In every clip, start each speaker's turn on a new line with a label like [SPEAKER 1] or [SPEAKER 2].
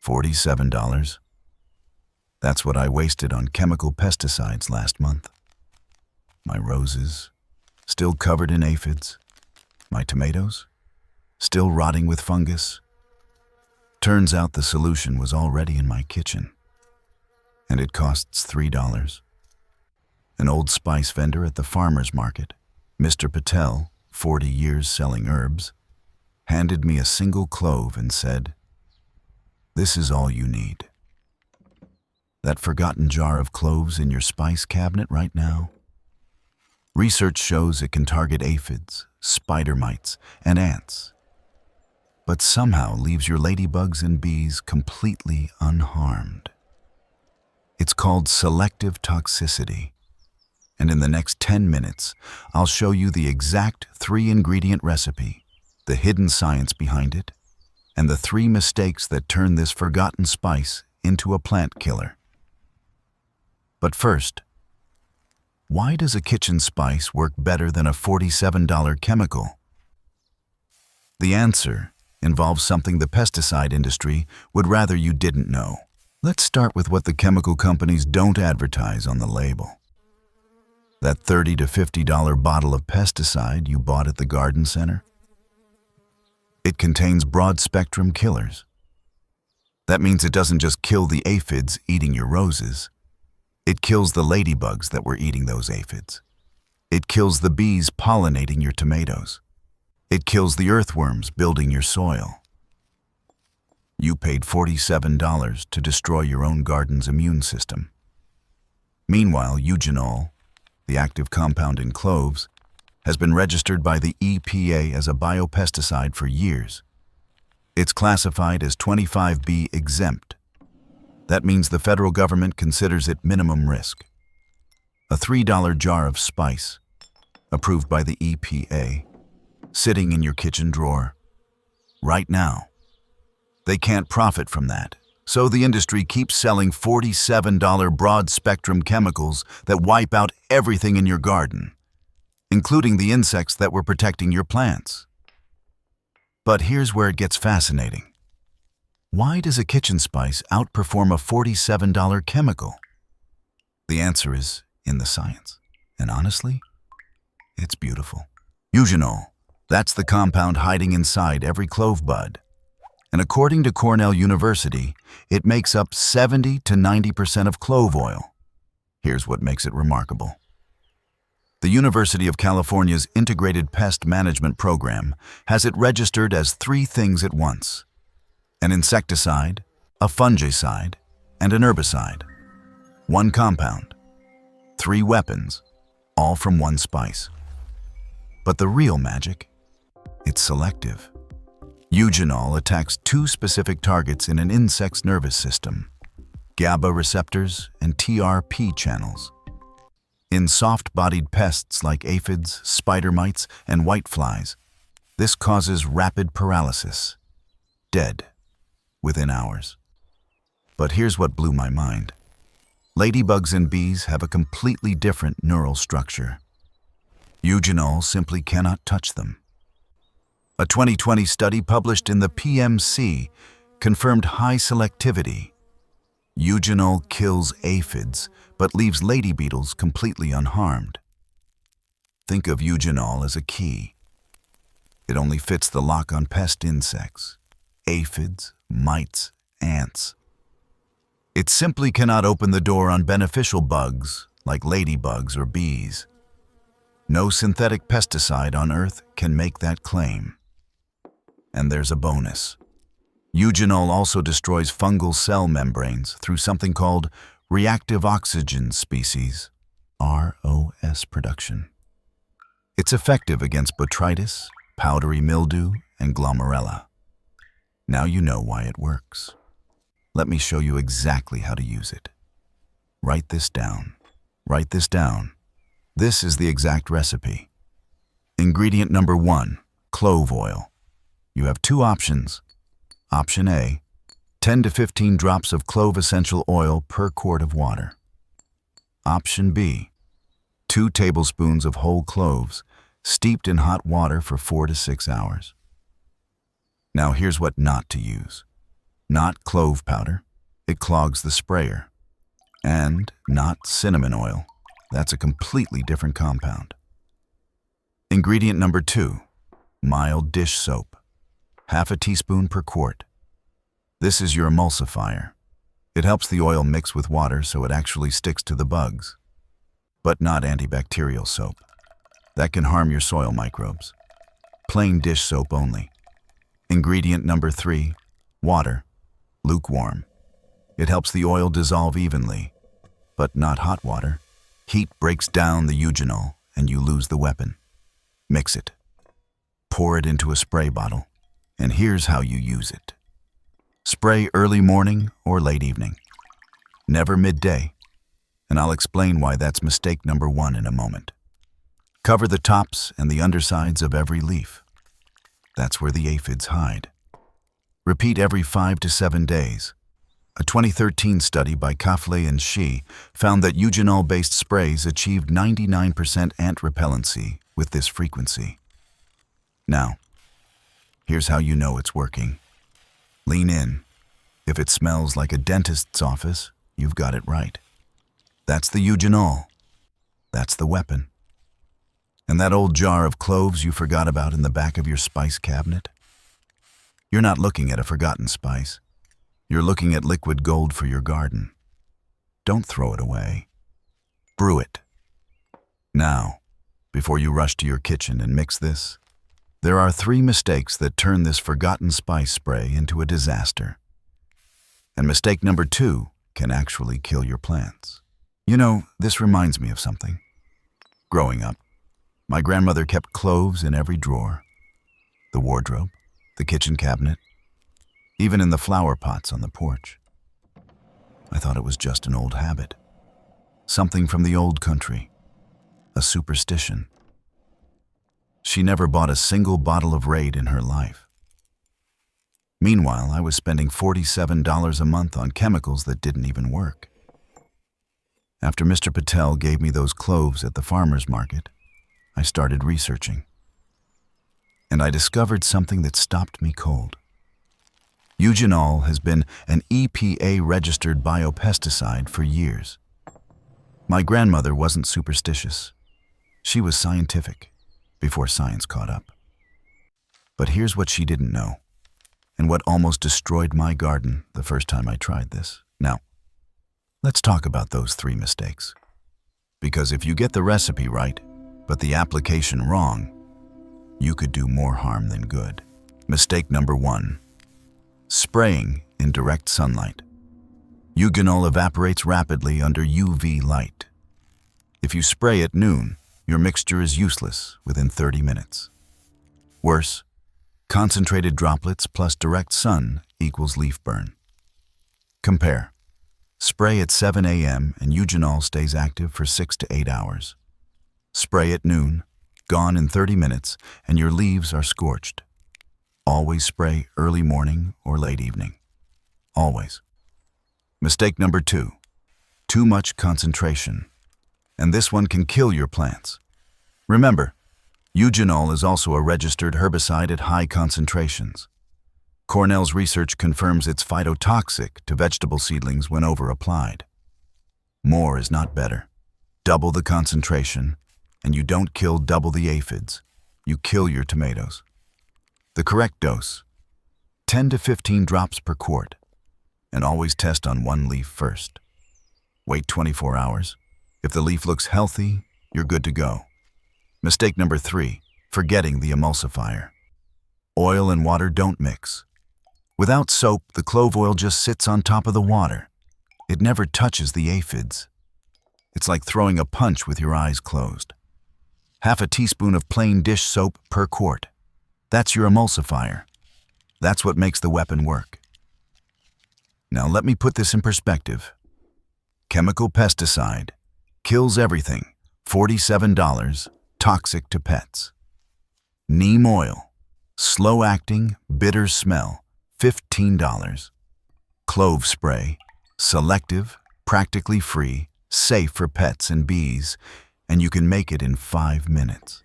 [SPEAKER 1] $47. That's what I wasted on chemical pesticides last month. My roses, still covered in aphids. My tomatoes, still rotting with fungus. Turns out the solution was already in my kitchen. And it costs $3. An old spice vendor at the farmer's market, Mr. Patel, 40 years selling herbs, handed me a single clove and said, "This is all you need." That forgotten jar of cloves in your spice cabinet right now? Research shows it can target aphids, spider mites, and ants, but somehow leaves your ladybugs and bees completely unharmed. It's called selective toxicity, and in the next 10 minutes, I'll show you the exact 3-ingredient recipe, the hidden science behind it, and the 3 mistakes that turn this forgotten spice into a plant killer. But first, why does a kitchen spice work better than a $47 chemical? The answer involves something the pesticide industry would rather you didn't know. Let's start with what the chemical companies don't advertise on the label. That $30 to $50 bottle of pesticide you bought at the garden center? It contains broad-spectrum killers. That means it doesn't just kill the aphids eating your roses. It kills the ladybugs that were eating those aphids. It kills the bees pollinating your tomatoes. It kills the earthworms building your soil. You paid $47 to destroy your own garden's immune system. Meanwhile, eugenol, the active compound in cloves, has been registered by the EPA as a biopesticide for years. It's classified as 25B exempt. That means the federal government considers it minimum risk. A $3 jar of spice, approved by the EPA, sitting in your kitchen drawer. Right now. They can't profit from that, so the industry keeps selling $47 broad-spectrum chemicals that wipe out everything in your garden, including the insects that were protecting your plants. But here's where it gets fascinating. Why does a kitchen spice outperform a $47 chemical? The answer is in the science, and honestly, it's beautiful. Eugenol, that's the compound hiding inside every clove bud. And according to Cornell University, it makes up 70 to 90% of clove oil. Here's what makes it remarkable. The University of California's Integrated Pest Management Program has it registered as 3 things at once: an insecticide, a fungicide, and an herbicide. 1 compound, 3 weapons, all from 1 spice. But the real magic, it's selective. Eugenol attacks 2 specific targets in an insect's nervous system: GABA receptors and TRP channels. In soft-bodied pests like aphids, spider mites, and whiteflies, this causes rapid paralysis, dead, within hours. But here's what blew my mind. Ladybugs and bees have a completely different neural structure. Eugenol simply cannot touch them. A 2020 study published in the PMC confirmed high selectivity. Eugenol kills aphids, but leaves lady beetles completely unharmed. Think of eugenol as a key. It only fits the lock on pest insects, aphids, mites, ants. It simply cannot open the door on beneficial bugs like ladybugs or bees. No synthetic pesticide on Earth can make that claim. And there's a bonus. Eugenol also destroys fungal cell membranes through something called reactive oxygen species, ROS production. It's effective against botrytis, powdery mildew, and glomerella. Now you know why it works. Let me show you exactly how to use it. Write this down. Write this down. This is the exact recipe. Ingredient number 1, clove oil. You have 2 options. Option A, 10 to 15 drops of clove essential oil per quart of water. Option B, 2 tablespoons of whole cloves steeped in hot water for 4 to 6 hours. Now here's what not to use. Not clove powder. It clogs the sprayer. And not cinnamon oil. That's a completely different compound. Ingredient number 2, mild dish soap. Half a teaspoon per quart. This is your emulsifier. It helps the oil mix with water so it actually sticks to the bugs. But not antibacterial soap. That can harm your soil microbes. Plain dish soap only. Ingredient number 3, water. Lukewarm. It helps the oil dissolve evenly, but not hot water. Heat breaks down the eugenol and you lose the weapon. Mix it. Pour it into a spray bottle, and here's how you use it. Spray early morning or late evening. Never midday, and I'll explain why that's mistake number 1 in a moment. Cover the tops and the undersides of every leaf. That's where the aphids hide. Repeat every 5 to 7 days. A 2013 study by Kafle and Shi found that eugenol-based sprays achieved 99% ant repellency with this frequency. Now, here's how you know it's working. Lean in. If it smells like a dentist's office, you've got it right. That's the eugenol. That's the weapon. And that old jar of cloves you forgot about in the back of your spice cabinet? You're not looking at a forgotten spice. You're looking at liquid gold for your garden. Don't throw it away. Brew it. Now, before you rush to your kitchen and mix this, there are 3 mistakes that turn this forgotten spice spray into a disaster. And mistake number 2 can actually kill your plants. You know, this reminds me of something. Growing up, my grandmother kept cloves in every drawer. The wardrobe, the kitchen cabinet, even in the flower pots on the porch. I thought it was just an old habit. Something from the old country. A superstition. She never bought a single bottle of Raid in her life. Meanwhile, I was spending $47 a month on chemicals that didn't even work. After Mr. Patel gave me those cloves at the farmer's market, I started researching. And I discovered something that stopped me cold. Eugenol has been an EPA-registered biopesticide for years. My grandmother wasn't superstitious. She was scientific, before science caught up. But here's what she didn't know, and what almost destroyed my garden the first time I tried this. Now, let's talk about those 3 mistakes. Because if you get the recipe right, but the application wrong, you could do more harm than good. Mistake number 1. Spraying in direct sunlight. Eugenol evaporates rapidly under UV light. If you spray at noon, your mixture is useless within 30 minutes. Worse, concentrated droplets plus direct sun equals leaf burn. Compare. Spray at 7 a.m. and eugenol stays active for 6 to 8 hours. Spray at noon, gone in 30 minutes, and your leaves are scorched. Always spray early morning or late evening. Always. Mistake number 2. Too much concentration. And this one can kill your plants. Remember, eugenol is also a registered herbicide at high concentrations. Cornell's research confirms it's phytotoxic to vegetable seedlings when over-applied. More is not better. Double the concentration, and you don't kill double the aphids. You kill your tomatoes. The correct dose, 10 to 15 drops per quart, and always test on 1 leaf first. Wait 24 hours. If the leaf looks healthy, you're good to go. Mistake number 3, forgetting the emulsifier. Oil and water don't mix. Without soap, the clove oil just sits on top of the water. It never touches the aphids. It's like throwing a punch with your eyes closed. Half a teaspoon of plain dish soap per quart. That's your emulsifier. That's what makes the weapon work. Now let me put this in perspective. Chemical pesticide. Kills everything. $47. Toxic to pets. Neem oil. Slow-acting, bitter smell. $15. Clove spray. Selective, practically free, safe for pets and bees, and you can make it in 5 minutes.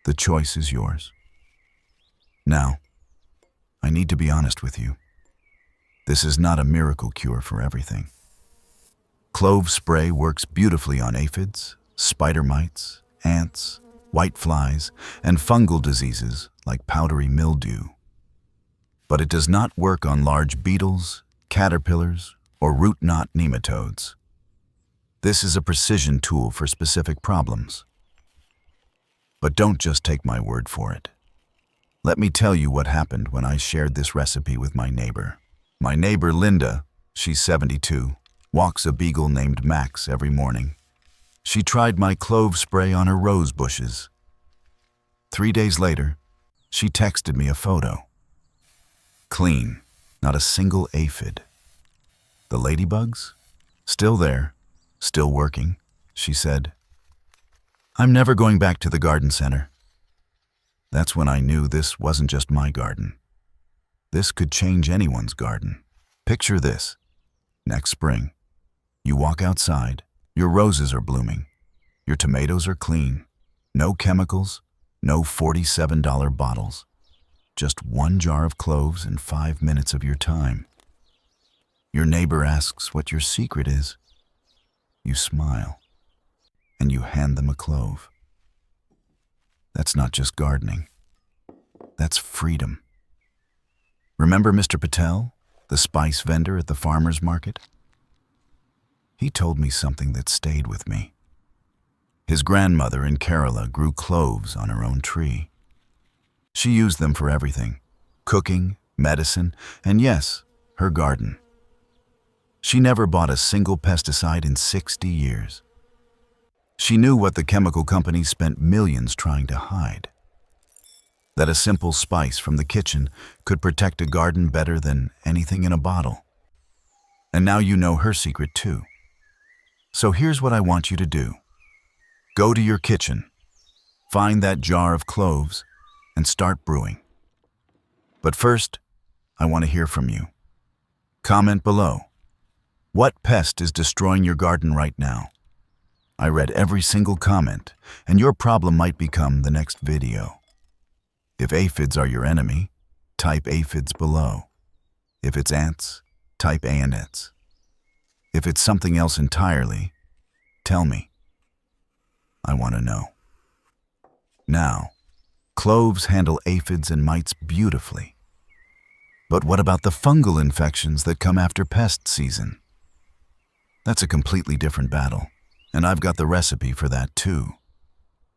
[SPEAKER 1] The choice is yours. Now, I need to be honest with you. This is not a miracle cure for everything. Clove spray works beautifully on aphids, spider mites, ants, whiteflies, and fungal diseases like powdery mildew. But it does not work on large beetles, caterpillars, or root knot nematodes. This is a precision tool for specific problems. But don't just take my word for it. Let me tell you what happened when I shared this recipe with my neighbor. My neighbor Linda, she's 72, walks a beagle named Max every morning. She tried my clove spray on her rose bushes. 3 days later, she texted me a photo. Clean, not a single aphid. The ladybugs? Still there, still working, she said. I'm never going back to the garden center. That's when I knew this wasn't just my garden. This could change anyone's garden. Picture this. Next spring, you walk outside, your roses are blooming, your tomatoes are clean, no chemicals, no $47 bottles, just 1 jar of cloves and 5 minutes of your time. Your neighbor asks what your secret is. You smile, and you hand them a clove. That's not just gardening. That's freedom. Remember Mr. Patel, the spice vendor at the farmer's market? He told me something that stayed with me. His grandmother in Kerala grew cloves on her own tree. She used them for everything: cooking, medicine, and yes, her garden. She never bought a single pesticide in 60 years. She knew what the chemical companies spent millions trying to hide. That a simple spice from the kitchen could protect a garden better than anything in a bottle. And now you know her secret too. So here's what I want you to do. Go to your kitchen, find that jar of cloves, and start brewing. But first, I want to hear from you. Comment below. What pest is destroying your garden right now? I read every single comment, and your problem might become the next video. If aphids are your enemy, type aphids below. If it's ants, type ants. If it's something else entirely, tell me. I want to know. Now, cloves handle aphids and mites beautifully. But what about the fungal infections that come after pest season? That's a completely different battle, and I've got the recipe for that too.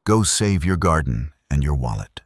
[SPEAKER 1] Go save your garden and your wallet.